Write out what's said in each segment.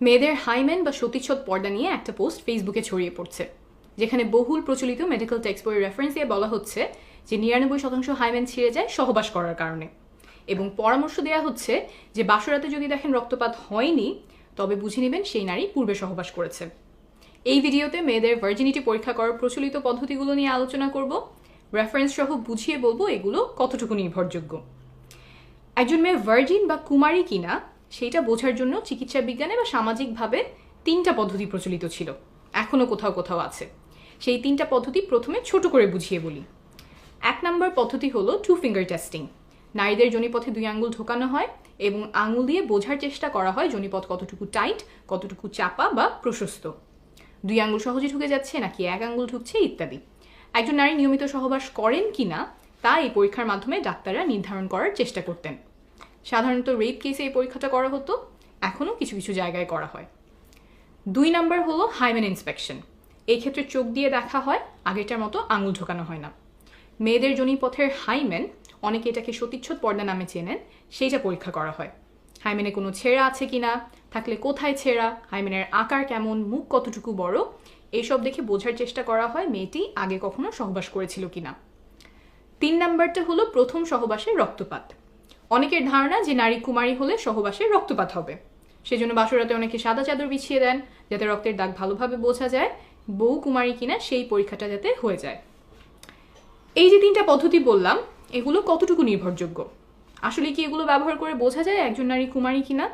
মেয়েদের হাইমেন বা সতীচ্ছদ পর্দা নিয়ে একটা পোস্ট ফেসবুকে ছড়িয়ে পড়ছে, যেখানে বহুল প্রচলিত মেডিকেল টেক্সট বইয়ের রেফারেন্স দিয়ে বলা হচ্ছে যে 99% হাইমেন ছিঁড়ে যায় সহবাস করার কারণে, এবং পরামর্শ দেওয়া হচ্ছে যে বাসরাতে যদি দেখেন রক্তপাত হয়নি তবে বুঝে নেবেন সেই নারী পূর্বে সহবাস করেছে। এই ভিডিওতে মেয়েদের ভার্জিনিটি পরীক্ষা করার প্রচলিত পদ্ধতিগুলো নিয়ে আলোচনা করব, রেফারেন্স সহ বুঝিয়ে বলবো এগুলো কতটুকু নির্ভরযোগ্য। একজন মেয়ে ভার্জিন বা কুমারী কিনা সেইটা বোঝার জন্য চিকিৎসা বিজ্ঞানে বা সামাজিকভাবে 3টা পদ্ধতি প্রচলিত ছিল, এখনো কোথাও কোথাও আছে। সেই 3টা পদ্ধতি প্রথমে ছোট করে বুঝিয়ে বলি। 1 নম্বর পদ্ধতি হলো 2 ফিঙ্গার টেস্টিং। নারীদের যোনিপথে 2 আঙ্গুল ঢোকানো হয় এবং আঙুল দিয়ে বোঝার চেষ্টা করা হয় যোনিপথ কতটুকু টাইট, কতটুকু চাপা বা প্রশস্ত, 2 আঙ্গুল সহজে ঢুকে যাচ্ছে নাকি 1 আঙ্গুল ঢুকছে ইত্যাদি। একজন নারী নিয়মিত সহবাস করেন কিনা তা এই পরীক্ষার মাধ্যমে ডাক্তাররা নির্ধারণ করার চেষ্টা করতেন। সাধারণত রেপ কেসে এই পরীক্ষাটা করা হতো, এখনও কিছু কিছু জায়গায় করা হয়। 2 নম্বর হলো হাইমেন ইন্সপেকশন। এই ক্ষেত্রে চোখ দিয়ে দেখা হয়, আগেরটার মতো আঙুল ঢোকানো হয় না। মেয়েদের যোনিপথের হাইমেন, অনেকে এটাকে সতীচ্ছদ পর্দা নামে চেনেন, সেইটা পরীক্ষা করা হয়। হাইমেনে কোনো ছেঁড়া আছে কিনা, থাকলে কোথায় ছেঁড়া, হাইমেনের আকার কেমন, মুখ কতটুকু বড়, এইসব দেখে বোঝার চেষ্টা করা হয় মেয়েটি আগে কখনো সহবাস করেছিল কিনা। 3 নম্বরটা হলো প্রথম সহবাসের রক্তপাত। অনেকের ধারণা যে নারী কুমারী হলে সহবাসে রক্তপাত হবে, সেজন্য বাসরাতে অনেকে সাদা চাদর বিছিয়ে দেন যাতে রক্তের দাগ ভালোভাবে বোঝা যায় বউ কুমারী কিনা সেই পরীক্ষাটা যাতে হয়ে যায়। এই যে 3টা পদ্ধতি বললাম, এগুলো কতটুকু নির্ভরযোগ্য? আসলে কি এগুলো ব্যবহার করে বোঝা যায় একজন নারী কুমারী কিনা?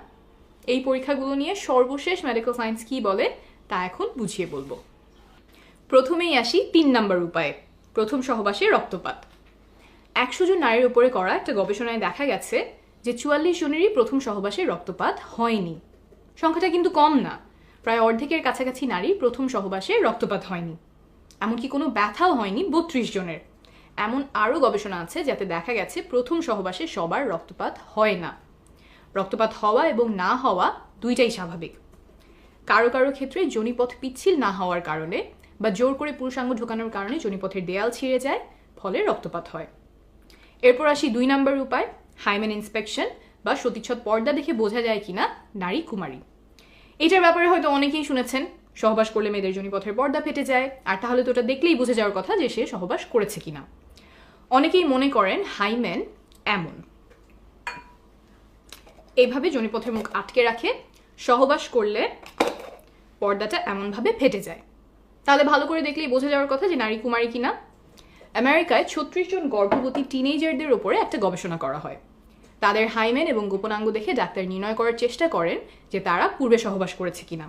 এই পরীক্ষাগুলো নিয়ে সর্বশেষ মেডিকেল সায়েন্স কি বলে তা এখন বুঝিয়ে বলবো। প্রথমেই আসি 3 নম্বর উপায়ে, প্রথম সহবাসে রক্তপাত। 100 জন নারীর উপরে করা একটা গবেষণায় দেখা গেছে যে 44 জনেরই প্রথম সহবাসে রক্তপাত হয়নি। সংখ্যাটা কিন্তু কম না, প্রায় অর্ধেকের কাছাকাছি নারী প্রথম সহবাসে রক্তপাত হয়নি। এমনকি কোনো ব্যথাও হয়নি 32 জনের। এমন আরও গবেষণা আছে যাতে দেখা গেছে প্রথম সহবাসে সবার রক্তপাত হয় না। রক্তপাত হওয়া এবং না হওয়া দুইটাই স্বাভাবিক। কারো কারো ক্ষেত্রে যোনিপথ পিচ্ছিল না হওয়ার কারণে বা জোর করে পুরুষাঙ্গ ঢোকানোর কারণে যোনিপথের দেয়াল ছিঁড়ে যায়, ফলে রক্তপাত হয়। এরপর আসি 2 নম্বর উপায়, হাইমেন ইন্সপেকশন বা সতীচ্ছদ পর্দা দেখে বোঝা যায় কিনা নারী কুমারী। এটার ব্যাপারে হয়তো অনেকেই শুনেছেন, সহবাস করলে মেয়েদের যোনিপথের পর্দা ফেটে যায়, আর তাহলে তো ওটা দেখলেই বোঝা যাওয়ার কথা যে সে সহবাস করেছে কিনা। অনেকেই মনে করেন হাইমেন এমন, এইভাবে যোনিপথের মুখ আটকে রাখে, সহবাস করলে পর্দাটা এমনভাবে ফেটে যায়, তাহলে ভালো করে দেখলেই বোঝা যাওয়ার কথা যে নারী কুমারী কিনা। আমেরিকায় 36 জন গর্ভবতী টিনেজারদের উপরে একটা গবেষণা করা হয়। তাদের হাইমেন এবং গোপনাঙ্গ দেখে ডাক্তার নির্ণয় করার চেষ্টা করেন যে তারা পূর্বে সহবাস করেছে কিনা।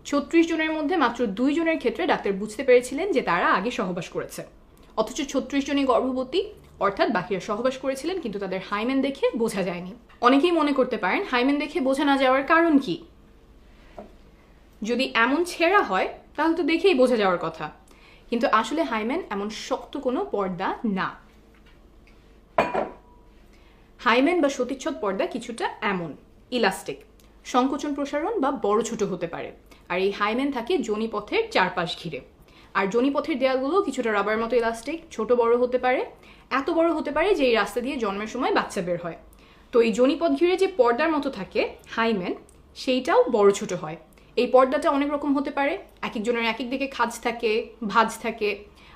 36 জনের মধ্যে মাত্র 2 জনের ক্ষেত্রে ডাক্তার বুঝতে পেরেছিলেন যে তারা আগে সহবাস করেছে, অথচ 36 জনই গর্ভবতী, অর্থাৎ বাকিরা সহবাস করেছিলেন কিন্তু তাদের হাইমেন দেখে বোঝা যায়নি। অনেকেই মনে করতে পারেন হাইমেন দেখে বোঝা না যাওয়ার কারণ কি? যদি এমন ছেঁড়া হয় তাহলে তো দেখেই বোঝা যাওয়ার কথা, কিন্তু আসলে হাইমেন এমন শক্ত কোনো পর্দা না। হাইমেন বা সতীচ্ছদ পর্দা কিছুটা এমন ইলাস্টিক, সংকোচন প্রসারণ বা বড় ছোট হতে পারে, আর এই হাইমেন থাকে যোনিপথের চারপাশ ঘিরে। আর যোনিপথের দেয়ালগুলো কিছুটা রাবার মতো ইলাস্টিক, ছোট বড় হতে পারে, এত বড় হতে পারে যে এই রাস্তা দিয়ে জন্মের সময় বাচ্চা বের হয়। তো এই যোনিপথ ঘিরে যে পর্দার মতো থাকে হাইমেন, সেইটাও বড় ছোট হয়। এই পর্দাটা অনেক রকম হতে পারে, এক একজনের এক এক দিকে খাঁজ থাকে, ভাঁজ থাকে,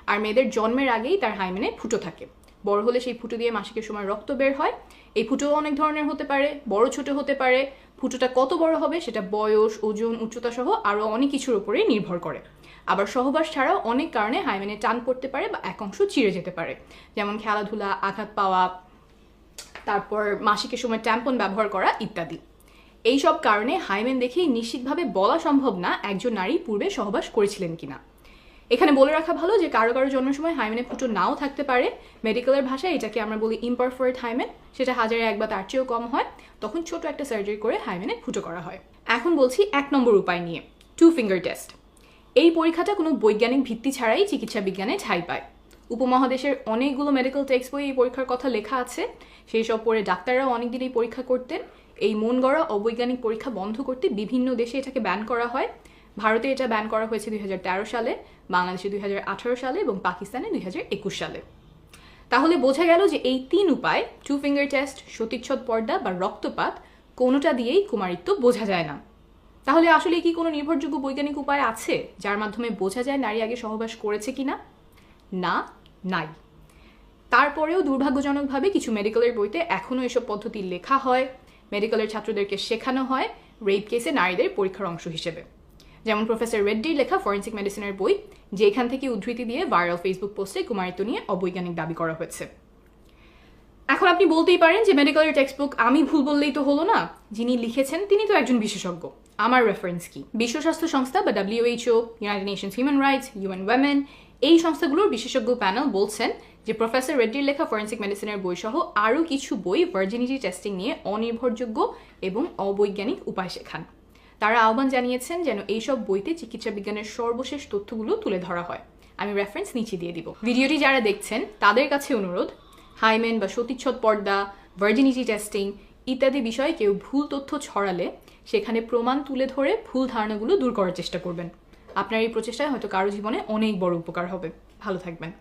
আর মেয়েদের জন্মের আগেই তার হাইমেনে ফুটো থাকে। বড় হলে সেই ফুটো দিয়ে মাসিকের সময় রক্ত বের হয়। এই ফুটোও অনেক ধরনের হতে পারে, বড় ছোট হতে পারে। ফুটোটা কত বড় হবে সেটা বয়স, ওজন, উচ্চতা সহ আরও অনেক কিছুর উপরেই নির্ভর করে। আবার সহবাস ছাড়াও অনেক কারণে হাইমেনে টান পড়তে পারে বা এক অংশ চিড়ে যেতে পারে, যেমন খেলাধুলা, আঘাত পাওয়া, তারপর মাসিকের সময় ট্যাম্পন ব্যবহার করা ইত্যাদি। এই সব কারণে হাইমেন দেখেই নিশ্চিতভাবে বলা সম্ভব না একজন নারী পূর্বে সহবাস করেছিলেন কিনা। এখানে বলে রাখা ভালো যে কারো কারো জন্মের সময় হাইমেনে ফুটো নাও থাকতে পারে। মেডিকেলের ভাষায় এটাকে আমরা বলি ইমপারফেক্ট হাইমেন, সেটা 1000-এ 1 বা তার চেয়েও কম হয়, তখন ছোট একটা সার্জারি করে হাইমেনে ফুটো করা হয়। এখন বলছি 1 নম্বর উপায় নিয়ে, 2 ফিঙ্গার টেস্ট। এই পরীক্ষাটা কোনো বৈজ্ঞানিক ভিত্তি ছাড়াই চিকিৎসা বিজ্ঞানে ঠাঁই পায়। উপমহাদেশের অনেকগুলো মেডিকেল টেক্সট বই এই পরীক্ষার কথা লেখা আছে, সেই সব পড়ে ডাক্তাররাও অনেকদিন এই পরীক্ষা করতেন। এই মন গড়া অবৈজ্ঞানিক পরীক্ষা বন্ধ করতে বিভিন্ন দেশে এটাকে ব্যান করা হয়। ভারতে এটা ব্যান করা হয়েছে 2013 সালে, বাংলাদেশে 2018 সালে এবং পাকিস্তানে 2021 সালে। তাহলে বোঝা গেল যে এই 3 উপায়, 2 ফিঙ্গার টেস্ট, সতীচ্ছদ পর্দা বা রক্তপাত, কোনোটা দিয়েই কুমারিত্ব বোঝা যায় না। তাহলে আসলে কি কোনো নির্ভরযোগ্য বৈজ্ঞানিক উপায় আছে যার মাধ্যমে বোঝা যায় নারী আগে সহবাস করেছে কিনা? না, নাই। তারপরেও দুর্ভাগ্যজনকভাবে কিছু মেডিকেলের বইতে এখনও এসব পদ্ধতি লেখা হয়, মেডিকেলের ছাত্রদেরকে শেখানো হয় রেপ কেসে নারীদের পরীক্ষার অংশ হিসেবে। যেমন প্রফেসর রেড্ডির লেখা ফরেন্সিক মেডিসিনের বই, যেখান থেকে উদ্ধৃতি দিয়ে ভাইরাল ফেসবুক পোস্টে কুমারিত্ব নিয়ে অবৈজ্ঞানিক দাবি করা হয়েছে। এখন আপনি বলতেই পারেন যে মেডিকেলের টেক্সট বুক আমি ভুল বললেই তো হলো না, যিনি লিখেছেন তিনি তো একজন বিশেষজ্ঞ, আমার রেফারেন্স কি? বিশ্ব স্বাস্থ্য সংস্থা বা WHO, United Nations human rights, UN Women, এই সংস্থাগুলোর বিশেষজ্ঞ প্যানেল বলছেন যে প্রফেসর রেড্ডির লেখা ফরেন্সিক মেডিসিনের বই সহ আরও কিছু বই ভার্জিনিটি টেস্টিং নিয়ে অনির্ভরযোগ্য এবং অবৈজ্ঞানিক উপায় শেখান। তারা আহ্বান জানিয়েছেন যেন এইসব বইতে চিকিৎসা বিজ্ঞানের সর্বশেষ তথ্যগুলো তুলে ধরা হয়। আমি রেফারেন্স নিচে দিয়ে দিব। ভিডিওটি যারা দেখছেন তাদের কাছে অনুরোধ, হাইমেন বা সতীচ্ছদ পর্দা, ভার্জিনিটি টেস্টিং ইত্যাদি বিষয়ে কেউ ভুল তথ্য ছড়ালে সেখানে প্রমাণ তুলে ধরে ভুল ধারণাগুলো দূর করার চেষ্টা করবেন। আপনার এই প্রচেষ্টায় হয়তো কারো জীবনে অনেক বড় উপকার হবে। ভালো থাকবেন।